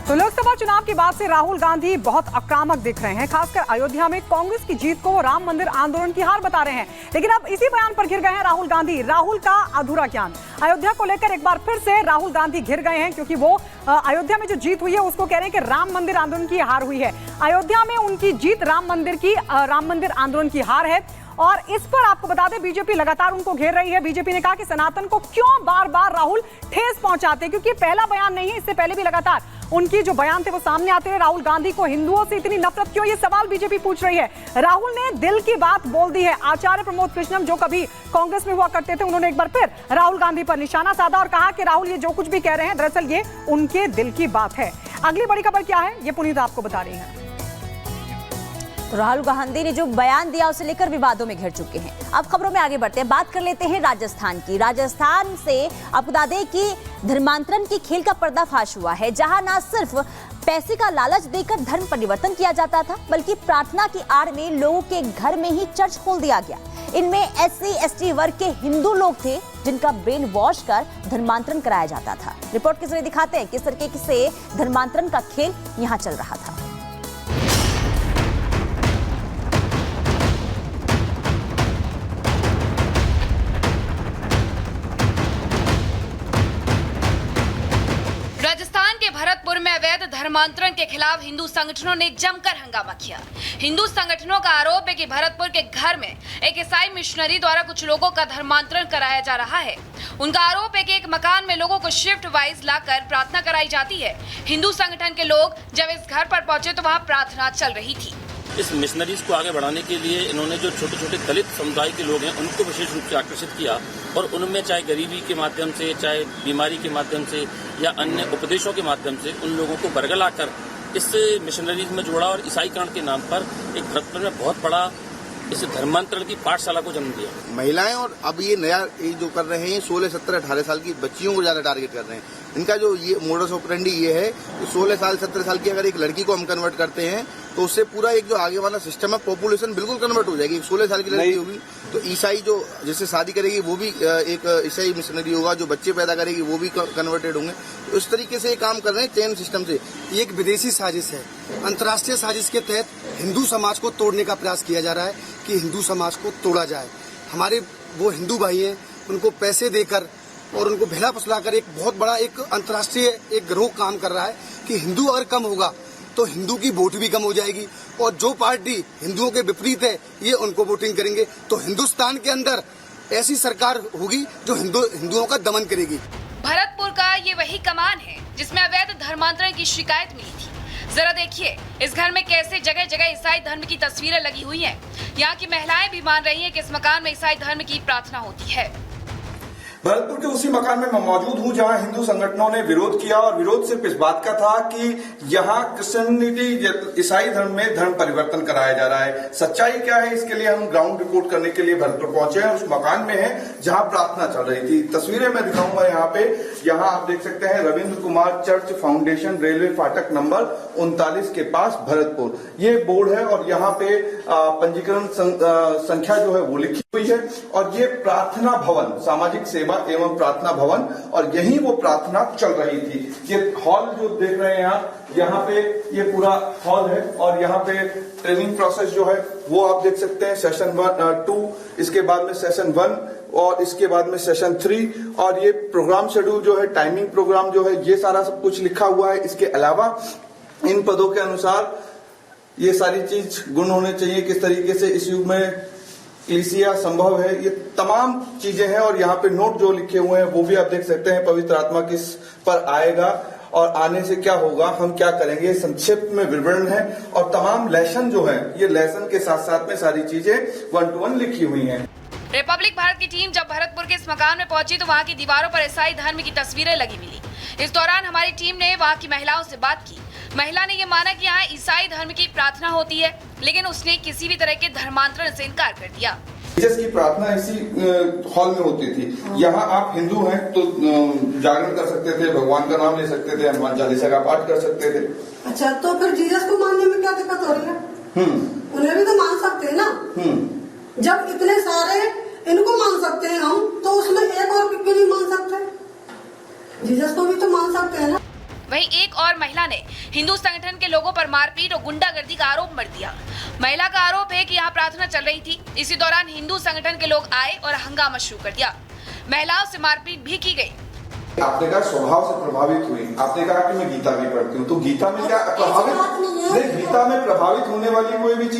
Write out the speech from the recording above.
तो लोकसभा चुनाव के बाद से राहुल गांधी बहुत आक्रामक दिख रहे हैं। खासकर अयोध्या में कांग्रेस की जीत को राम मंदिर आंदोलन की हार बता रहे हैं। लेकिन अब इसी बयान पर घिर गए हैं राहुल गांधी। राहुल का अधूरा ज्ञान। अयोध्या को लेकर एक बार फिर से राहुल गांधी घिर गए हैं, क्योंकि वो अयोध्या में जो जीत हुई है उसको कह रहे हैं कि राम मंदिर आंदोलन की हार हुई है। अयोध्या में उनकी जीत राम मंदिर आंदोलन की हार है। और इस पर आपको बता दें, बीजेपी लगातार उनको घेर रही है। बीजेपी ने कहा कि सनातन को क्यों बार बार राहुल ठेस पहुंचाते, क्योंकि पहला बयान नहीं है, इससे पहले भी लगातार उनकी जो बयान थे वो सामने आते रहे। राहुल गांधी को हिंदुओं से इतनी नफरत क्यों, ये सवाल बीजेपी पूछ रही है। राहुल ने दिल की बात बोल दी है। आचार्य प्रमोद कृष्णम जो कभी कांग्रेस में हुआ करते थे, उन्होंने एक बार फिर राहुल गांधी पर निशाना साधा और कहा कि राहुल ये जो कुछ भी कह रहे हैं दरअसल ये उनके दिल की बात है। अगली बड़ी खबर क्या है, ये पुनीत आपको बता रही है। तो राहुल गांधी ने जो बयान दिया उसे लेकर विवादों में घिर चुके हैं। अब खबरों में आगे बढ़ते हैं, बात कर लेते हैं राजस्थान की। राजस्थान से आपको बता दें कि धर्मांतरण की खेल का पर्दाफाश हुआ है, जहां न सिर्फ पैसे का लालच देकर धर्म परिवर्तन किया जाता था, बल्कि प्रार्थना की आड़ में लोगों के घर में ही चर्च खोल दिया गया। इनमें SC/ST वर्ग के हिंदू लोग थे, जिनका ब्रेन वॉश कर धर्मांतरण कराया जाता था। रिपोर्ट के जरिए दिखाते हैं किस तरीके से धर्मांतरण का खेल यहाँ चल रहा था। राजस्थान के भरतपुर में अवैध धर्मांतरण के खिलाफ हिंदू संगठनों ने जमकर हंगामा किया। हिंदू संगठनों का आरोप है कि भरतपुर के घर में एक ईसाई मिशनरी द्वारा कुछ लोगों का धर्मांतरण कराया जा रहा है। उनका आरोप है कि एक मकान में लोगों को शिफ्ट वाइज लाकर प्रार्थना कराई जाती है। हिंदू संगठन के लोग जब इस घर पर पहुंचे तो वहां प्रार्थना चल रही थी। इस मिशनरीज को आगे बढ़ाने के लिए इन्होंने जो छोटे छोटे दलित समुदाय के लोग हैं उनको विशेष रूप से आकर्षित किया और उनमें चाहे गरीबी के माध्यम से, चाहे बीमारी के माध्यम से या अन्य उपदेशों के माध्यम से उन लोगों को बरगला कर इस मिशनरीज में जोड़ा और ईसाईकरण के नाम पर एक भरतपुर में बहुत बड़ा इस धर्मांतरण की पाठशाला को जन्म दिया। महिलाएं और अब ये नया जो कर रहे हैं 16, 17, 18 साल की बच्चियों को ज्यादा टारगेट कर रहे हैं। इनका जो ये मोडस ऑपरेंडी ये है कि 16 साल 17 साल की अगर एक लड़की को हम कन्वर्ट करते हैं तो उससे पूरा एक जो आगे वाला सिस्टम है पॉपुलेशन बिल्कुल कन्वर्ट हो जाएगी। 16 साल की लड़की होगी तो ईसाई जो जिससे शादी करेगी वो भी एक ईसाई मिशनरी होगा, जो बच्चे पैदा करेगी वो भी कन्वर्टेड होंगे। तो इस तरीके से ये काम कर रहे हैं चेन सिस्टम से। ये एक विदेशी साजिश है। अंतर्राष्ट्रीय साजिश के तहत हिंदू समाज को तोड़ने का प्रयास किया जा रहा है कि हिंदू समाज को तोड़ा जाए। हमारे वो हिंदू भाई हैं, उनको पैसे देकर और उनको भेला फुसलाकर एक बहुत बड़ा एक अंतर्राष्ट्रीय एक गिरोह काम कर रहा है कि हिंदू अगर कम होगा तो हिंदू की वोट भी कम हो जाएगी और जो पार्टी हिंदुओं के विपरीत है ये उनको वोटिंग करेंगे। तो हिंदुस्तान के अंदर ऐसी सरकार होगी जो हिंदुओं का दमन करेगी। भरतपुर का ये वही कमान है जिसमें अवैध धर्मांतरण की शिकायत मिली थी। जरा देखिए इस घर में कैसे जगह जगह ईसाई धर्म की तस्वीरें लगी हुई हैं। यहाँ की महिलाएं भी मान रही हैं कि इस मकान में ईसाई धर्म की प्रार्थना होती है। भरतपुर के उसी मकान में मैं मौजूद हूं जहां हिंदू संगठनों ने विरोध किया और विरोध सिर्फ इस बात का था कि यहां क्रिश्चियनिटी ईसाई धर्म में धर्म परिवर्तन कराया जा रहा है। सच्चाई क्या है इसके लिए हम ग्राउंड रिपोर्ट करने के लिए भरतपुर पहुंचे हैं। उस मकान में है जहां प्रार्थना चल रही थी। तस्वीरें मैं दिखाऊंगा यहाँ पे। यहाँ आप देख सकते हैं Ravindra Kumar church foundation, railway फाटक नंबर 39 के पास भरतपुर, ये बोर्ड है और यहाँ पे पंजीकरण संख्या जो है वो लिखी हुई है। और ये प्रार्थना भवन, सामाजिक सेवा एवं प्रार्थना भवन, और यहीं वो प्रार्थना चल रही थी। ये हॉल जो देख रहे हैं आप, यहाँ पे ये पूरा हॉल है और यहाँ पे ट्रेनिंग प्रोसेस जो है वो आप देख सकते हैं। सेशन 2, इसके बाद में सेशन 1 और इसके बाद में सेशन 3, और ये प्रोग्राम शेड्यूल जो है, टाइमिंग प्रोग्राम जो है, ये सारा सब कुछ लिखा हुआ है। इसके अलावा इन पदों के अनुसार ये सारी चीज गुण होने चाहिए, किस तरीके से इस युग में क्लीसिया संभव है, ये तमाम चीजें हैं। और यहाँ पे नोट जो लिखे हुए हैं वो भी आप देख सकते हैं। पवित्र आत्मा किस पर आएगा और आने से क्या होगा, हम क्या करेंगे, संक्षिप्त में विवरण है। और तमाम लेसन जो है, ये लेसन के साथ साथ में सारी चीजें 1 to 1 लिखी हुई हैं। रिपब्लिक भारत की टीम जब भरतपुर के इस मकान में पहुंची तो वहां की दीवारों पर ईसाई धर्म की तस्वीरें लगी मिली। इस दौरान हमारी टीम ने वहां की महिलाओं से बात की। महिला ने ये माना कि यहाँ ईसाई धर्म की प्रार्थना होती है, लेकिन उसने किसी भी तरह के धर्मांतरण से इनकार कर दिया। जीसस की प्रार्थना इसी हॉल में होती थी। यहाँ आप हिंदू हैं तो जागरण कर सकते थे, भगवान का नाम ले सकते थे, हनुमान चालीसा का पाठ कर सकते थे। अच्छा, तो फिर जीसस को मानने में क्या दिक्कत हो रही है? उन्हें भी तो मान सकते हैं ना। जब इतने सारे इनको मान सकते हैं हम, तो उसमें एक और क्यों नहीं मान सकते? जीसस को भी तो मान सकते हैं ना। वहीं एक और महिला ने हिंदू संगठन के लोगों पर मारपीट और गुंडागर्दी का आरोप मढ़ दिया। महिला का आरोप है कि यहाँ प्रार्थना चल रही थी, इसी दौरान हिंदू संगठन के लोग आए और हंगामा शुरू कर दिया। महिलाओं से मारपीट भी की गई। आपने कहा स्वभाव से प्रभावित हुई, आपने कहा कि मैं गीता भी पढ़ती हूँ, तो गीता में क्या प्रभावित नहीं, गीता में प्रभावित होने वाली कोई भी